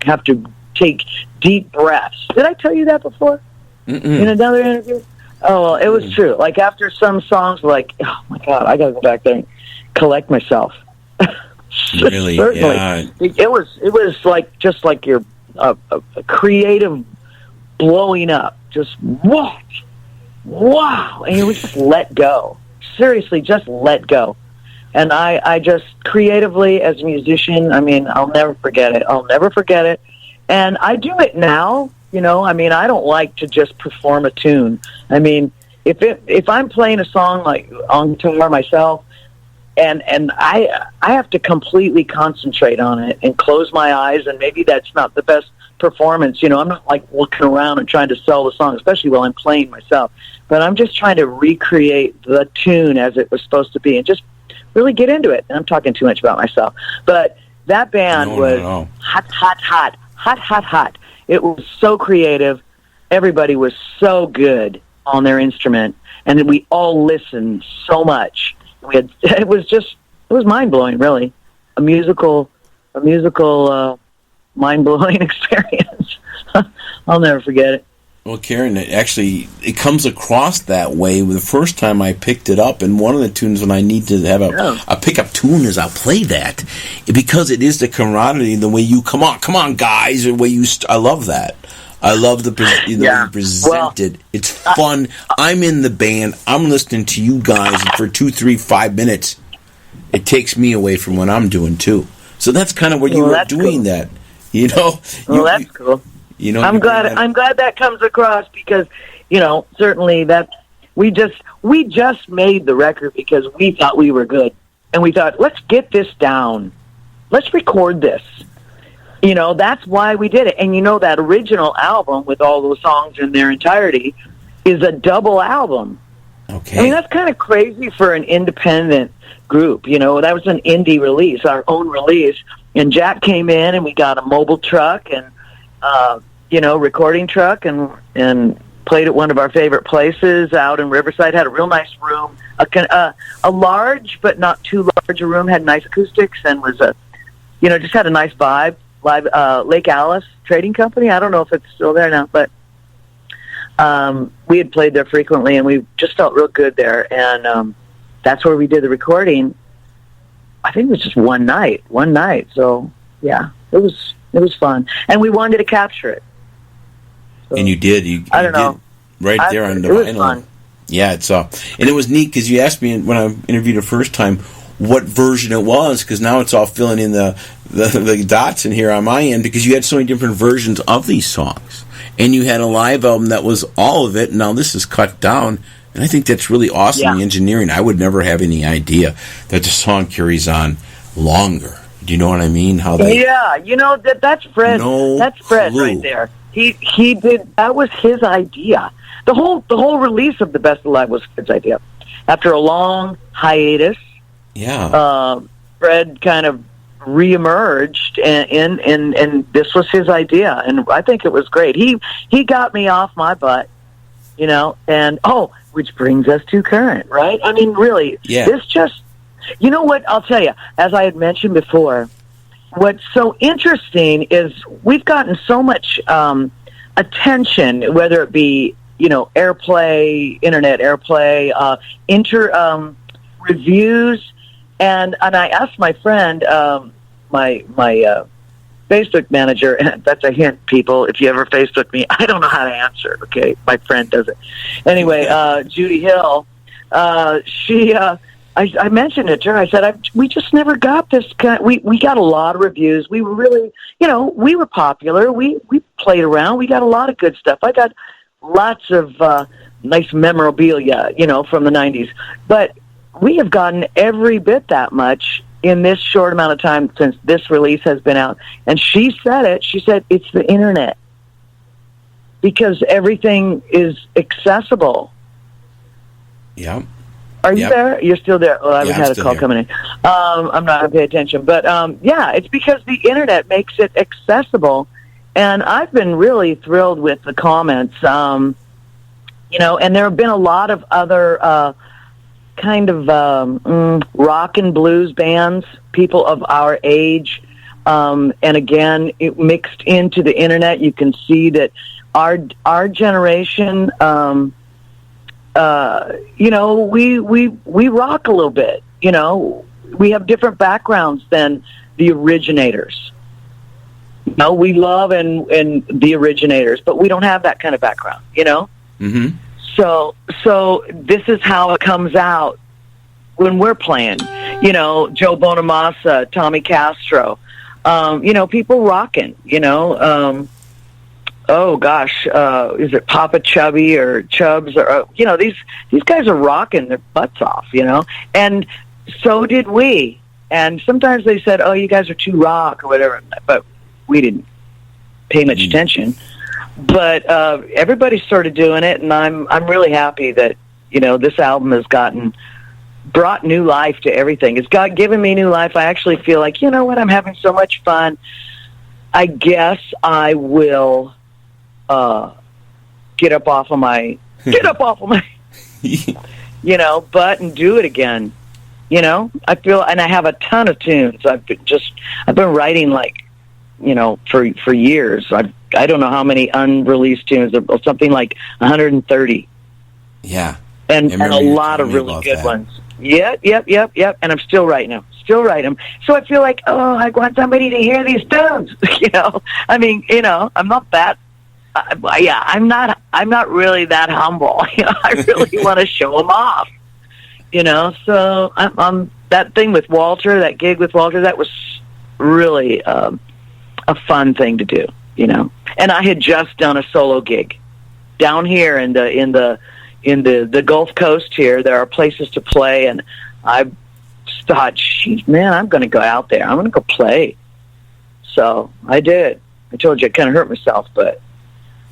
have to take deep breaths. Did I tell you that before? In another interview? Oh, well, it was true. Like, after some songs, like, oh, my God, I got to go back there and collect myself. Really? Certainly. Yeah. It was like, just like your a creative blowing up. Just, what? Wow. And you would just let go. Seriously, just let go. And I just, creatively, as a musician, I mean, I'll never forget it. I'll never forget it. And I do it now. You know, I mean, I don't like to just perform a tune. I mean, if I'm playing a song like on guitar myself, and I have to completely concentrate on it and close my eyes, and maybe that's not the best performance. You know, I'm not like looking around and trying to sell the song, especially while I'm playing myself. But I'm just trying to recreate the tune as it was supposed to be and just really get into it. And I'm talking too much about myself. But that band was hot. It was so creative. Everybody was so good on their instrument, and we all listened so much. It was mind blowing, really, a musical mind blowing experience. I'll never forget it. Well, Karen, it comes across that way. The first time I picked it up, and one of the tunes when I need to have a pickup tune is I'll play that because it is the camaraderie, the way you come on, guys, the way I love that. I love the way you present it. It's fun. I'm in the band. I'm listening to you guys, and for 2, 3, 5 minutes, it takes me away from what I'm doing too. So that's kind of what you were doing. Cool. That, you know. Well, that's cool. You know, I'm glad that comes across because, you know, certainly that we just made the record because we thought we were good, and we thought, let's get this down, let's record this. You know, that's why we did it. And you know, that original album with all those songs in their entirety is a double album. Okay. I mean, that's kind of crazy for an independent group. You know, that was an indie release, our own release. And Jack came in, and we got a mobile truck and recording truck, and played at one of our favorite places out in Riverside. Had a real nice room, a large but not too large a room. Had nice acoustics and was just had a nice vibe. Lake Alice Trading Company. I don't know if it's still there now, but we had played there frequently, and we just felt real good there. And that's where we did the recording. I think it was just one night. So yeah, it was fun, and we wanted to capture it. So, and you did. I don't know. Right there on the vinyl. It was fun. Yeah, it's and it was neat because you asked me when I interviewed the first time what version it was, because now it's all filling in the dots in here on my end, because you had so many different versions of these songs, and you had a live album that was all of it, and now this is cut down, and I think that's really awesome. The engineering, I would never have any idea that the song carries on longer. Do you know what I mean? How they? Yeah, you know that's Fred. That's Fred right there. He did. That was his idea. The whole release of The Best Alive was Fred's idea. After a long hiatus, Fred kind of reemerged, and this was his idea, and I think it was great. He got me off my butt, you know, and which brings us to current, right? I mean, really, this just, you know what? I'll tell you, as I had mentioned before, what's so interesting is we've gotten so much attention, whether it be, you know, airplay, internet airplay, reviews, and I asked my friend, my Facebook manager, and that's a hint, people, if you ever Facebook me, I don't know how to answer, okay? My friend does it. Anyway, Judy Hill, I mentioned it to her. I said, we just never got this kind. We got a lot of reviews. We were really, you know, we were popular. We played around. We got a lot of good stuff. I got lots of nice memorabilia, you know, from the 90s. But we have gotten every bit that much in this short amount of time since this release has been out. And she said it. She said, it's the internet. Because everything is accessible. Yeah. Are you there? You're still there. Well, I had a call coming in. I'm not going to pay attention. But, it's because the internet makes it accessible. And I've been really thrilled with the comments. You know, and there have been a lot of other kind of rock and blues bands, people of our age, And again, it mixed into the internet. You can see that our generation, you know, we rock a little bit. You know, we have different backgrounds than the originators. You know, we love and the originators, but we don't have that kind of background. You know, Mm-hmm. so this is how it comes out when we're playing. You know, Joe Bonamassa, Tommy Castro. You know, people rocking. You know. Oh gosh, is it Papa Chubby or Chubbs or you know, these guys are rocking their butts off, you know, and so did we. And sometimes they said, "Oh, you guys are too rock" or whatever, but we didn't pay much attention. But everybody started doing it, and I'm really happy that, you know, this album has brought new life to everything. It's given me new life. I actually feel like, you know what, I'm having so much fun. I guess I will. Get up off of my, you know, butt and do it again. You know, I feel, and I have a ton of tunes. I've been writing, like, you know, for years. I don't know how many unreleased tunes, something like 130. Yeah. And a lot of really good ones. Yep. And I'm still writing them. So I feel like, oh, I want somebody to hear these tunes. You know, I mean, you know, I'm not that. Yeah, I'm not really that humble. You know, I really want to show them off. You know, so I'm that thing with Walter, that gig with Walter, that was really a fun thing to do. You know, and I had just done a solo gig down here in the Gulf Coast here. There are places to play, and I thought, geez, man, I'm going to go out there. I'm going to go play. So I did. I told you I kind of hurt myself, but.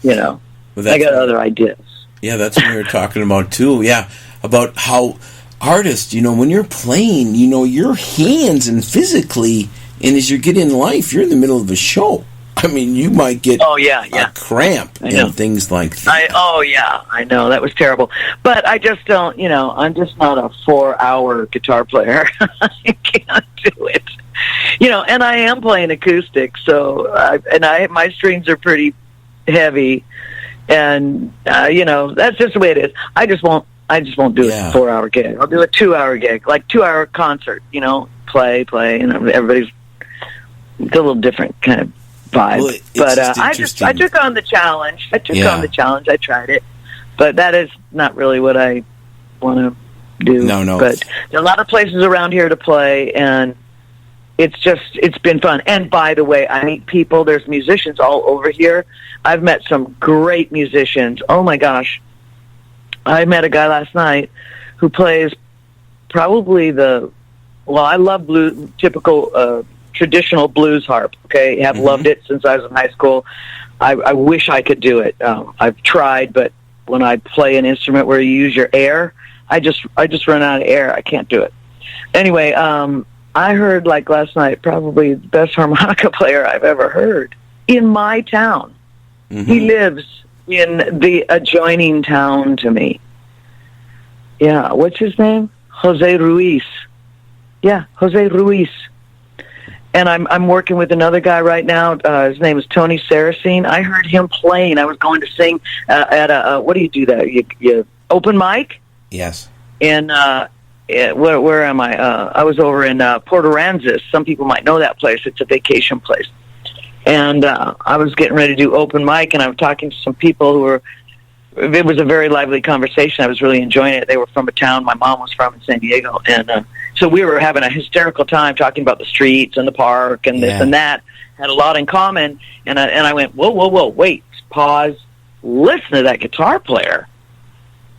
You know, I got other ideas. Yeah, that's what we were talking about, too. Yeah, about how artists, you know, when you're playing, you know, your hands and physically, and as you get in life, you're in the middle of a show. I mean, you might get a cramp and things like that. I know. That was terrible. But I just don't, you know, I'm just not a 4-hour guitar player. I can't do it. You know, and I am playing acoustic, so, my strings are pretty heavy, and you know, that's just the way it is. I just won't do a 4-hour gig. I'll do a 2-hour gig, like 2-hour concert. You know, play, and everybody's it's a little different kind of vibe. Well, but I took on the challenge. I tried it, but that is not really what I want to do. No. But there are a lot of places around here to play, and it's been fun. And by the way, I meet people. There's musicians all over here. I've met some great musicians. Oh my gosh. I met a guy last night who plays probably I love typical, traditional blues harp. Okay. Have loved it since I was in high school. I wish I could do it. I've tried, but when I play an instrument where you use your air, I just run out of air. I can't do it. Anyway, I heard, like, last night, probably the best harmonica player I've ever heard in my town. Mm-hmm. He lives in the adjoining town to me. Yeah, what's his name? Jose Ruiz. Yeah, Jose Ruiz. And I'm working with another guy right now. His name is Tony Saracine. I heard him playing. I was going to sing at a what do you do that? You open mic? Yes. And where am I? I was over in Port Aransas. Some people might know that place. It's a vacation place. And I was getting ready to do open mic, and I was talking to some people who were. It was a very lively conversation. I was really enjoying it. They were from a town my mom was from in San Diego, and so we were having a hysterical time talking about the streets and the park and this and that. Had a lot in common, and I went, whoa, wait, pause, listen to that guitar player.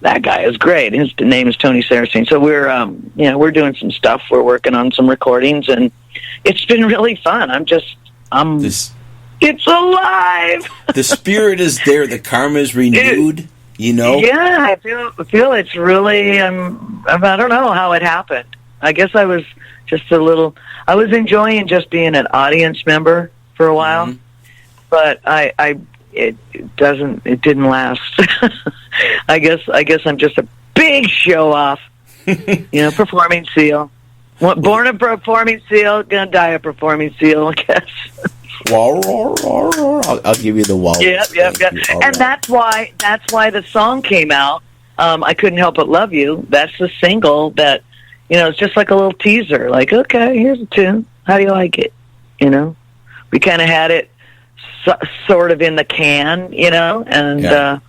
That guy is great. His name is Tony Saracine. So we're doing some stuff. We're working on some recordings, and it's been really fun. It's alive. The spirit is there. The karma is renewed. You know. Yeah, I feel it's really. I don't know how it happened. I guess I was just I was enjoying just being an audience member for a while, but it didn't last. I guess I'm just a big show off, performing seal. Born a performing seal, gonna die a performing seal, I guess. I'll give you the wall. Yep. And that's why the song came out. I Couldn't Help But Love You. That's the single that, it's just like a little teaser. Like, okay, here's a tune. How do you like it? We kind of had it sort of in the can, and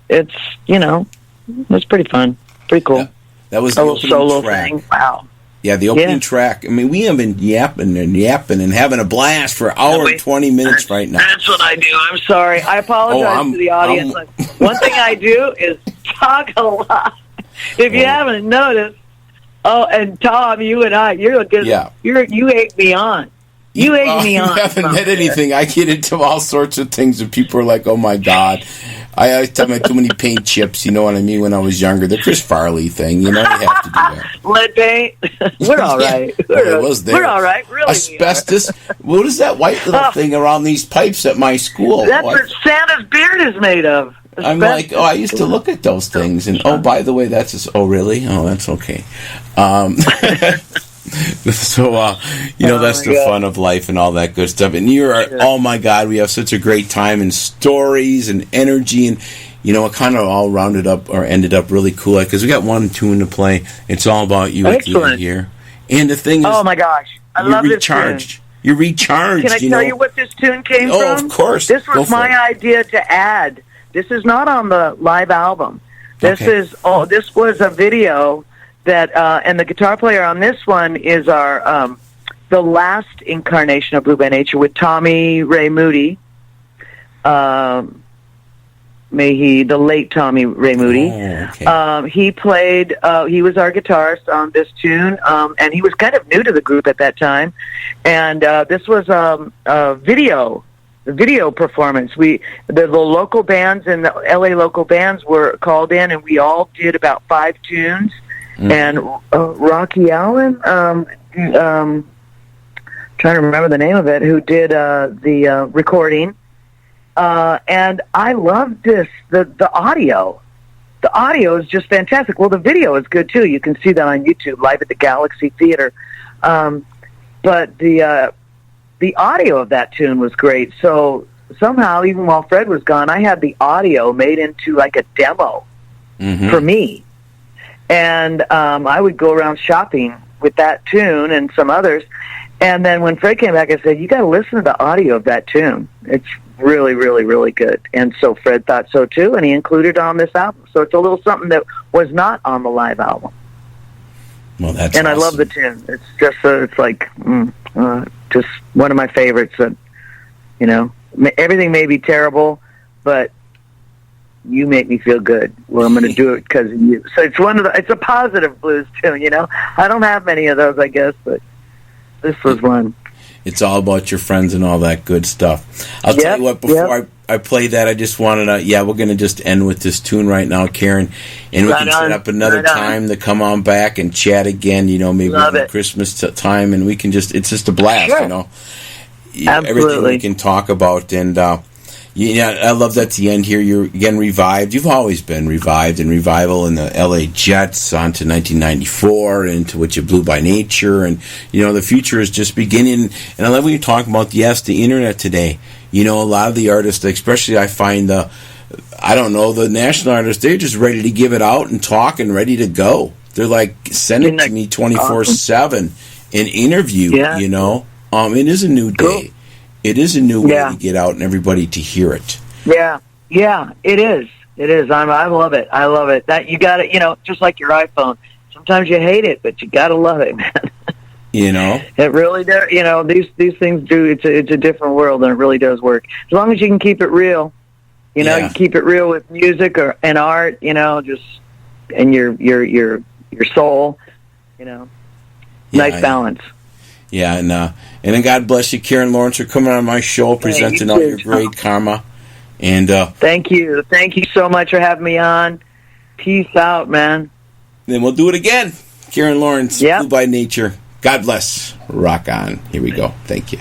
it's, it's pretty fun, pretty cool. Yeah. That was a little solo thing. Wow. Yeah, the opening track. I mean, we have been yapping and having a blast for an hour and 20 minutes right now. That's what I do. I'm sorry. I apologize to the audience. One thing I do is talk a lot. If you haven't noticed, and Tom, you and I, you egg me on. You egg me on. You haven't met anything. I get into all sorts of things, and people are like, "Oh my God." I always tell me too many paint chips, you know what I mean, when I was younger. The Chris Farley thing, you have to do that. Lead paint? We're all right. We're all right, really. Asbestos? What is that white little thing around these pipes at my school? That's what Santa's beard is made of. Asbestos. I'm like, I used to look at those things, and, by the way, that's just, really? Oh, that's okay. So, that's the fun of life and all that good stuff. And oh my God, we have such a great time and stories and energy. And, it kind of all rounded up or ended up really cool because we got one tune to play. It's all about you here. And the thing is, oh my gosh, I love this tune. You're recharged. Can I tell you what this tune came from? Oh, of course. This was my idea to add. This is not on the live album. This was a video that, and the guitar player on this one is our, the last incarnation of Blue by Nature with Tommy Ray Moody. The late Tommy Ray Moody. Oh, okay. He played, he was our guitarist on this tune, and he was kind of new to the group at that time. And this was a video performance. The local bands and the LA local bands were called in, and we all did about 5 tunes. And Rocky Allen, trying to remember the name of it, who did the recording. And I loved this. The audio. The audio is just fantastic. Well, the video is good, too. You can see that on YouTube, live at the Galaxy Theater. But the audio of that tune was great. So somehow, even while Fred was gone, I had the audio made into like a demo for me. And I would go around shopping with that tune and some others. And then when Fred came back, I said, you got to listen to the audio of that tune. It's really, really, really good. And so Fred thought so, too, and he included it on this album. So it's a little something that was not on the live album. Well, that's and awesome. I love the tune. It's just, it's like, just one of my favorites. That, everything may be terrible, but you make me feel good. Well, I'm going to do it because of you. So it's a positive blues tune, I don't have many of those, I guess, but this was one. It's all about your friends and all that good stuff. I'll tell you what, before I play that, I just wanted to, we're going to just end with this tune right now, Karen, and we can set up another time to come on back and chat again, maybe around Christmas time, and we can it's just a blast, Absolutely. Everything we can talk about, and I love that at the end here. You're again revived. You've always been revived and revival in the LA Jets on to 1994 into which you Blew by Nature. And, the future is just beginning. And I love when you're talking about, the internet today. A lot of the artists, especially I find the national artists, they're just ready to give it out and talk and ready to go. They're like, send it to me 24/7 and interview, It is a new day. It is a new way to get out and everybody to hear it. Yeah, it is. It is. I love it. I love it. That you got it. Just like your iPhone. Sometimes you hate it, but you got to love it, man. It really does. These things do. It's a different world, and it really does work. As long as you can keep it real. You keep it real with music and art. Just and your soul. Nice balance. Yeah, and then God bless you, Karen Lawrence, for coming on my show, presenting all your great karma. And thank you so much for having me on. Peace out, man. Then we'll do it again. Karen Lawrence, Blue by Nature. God bless. Rock on. Here we go. Thank you.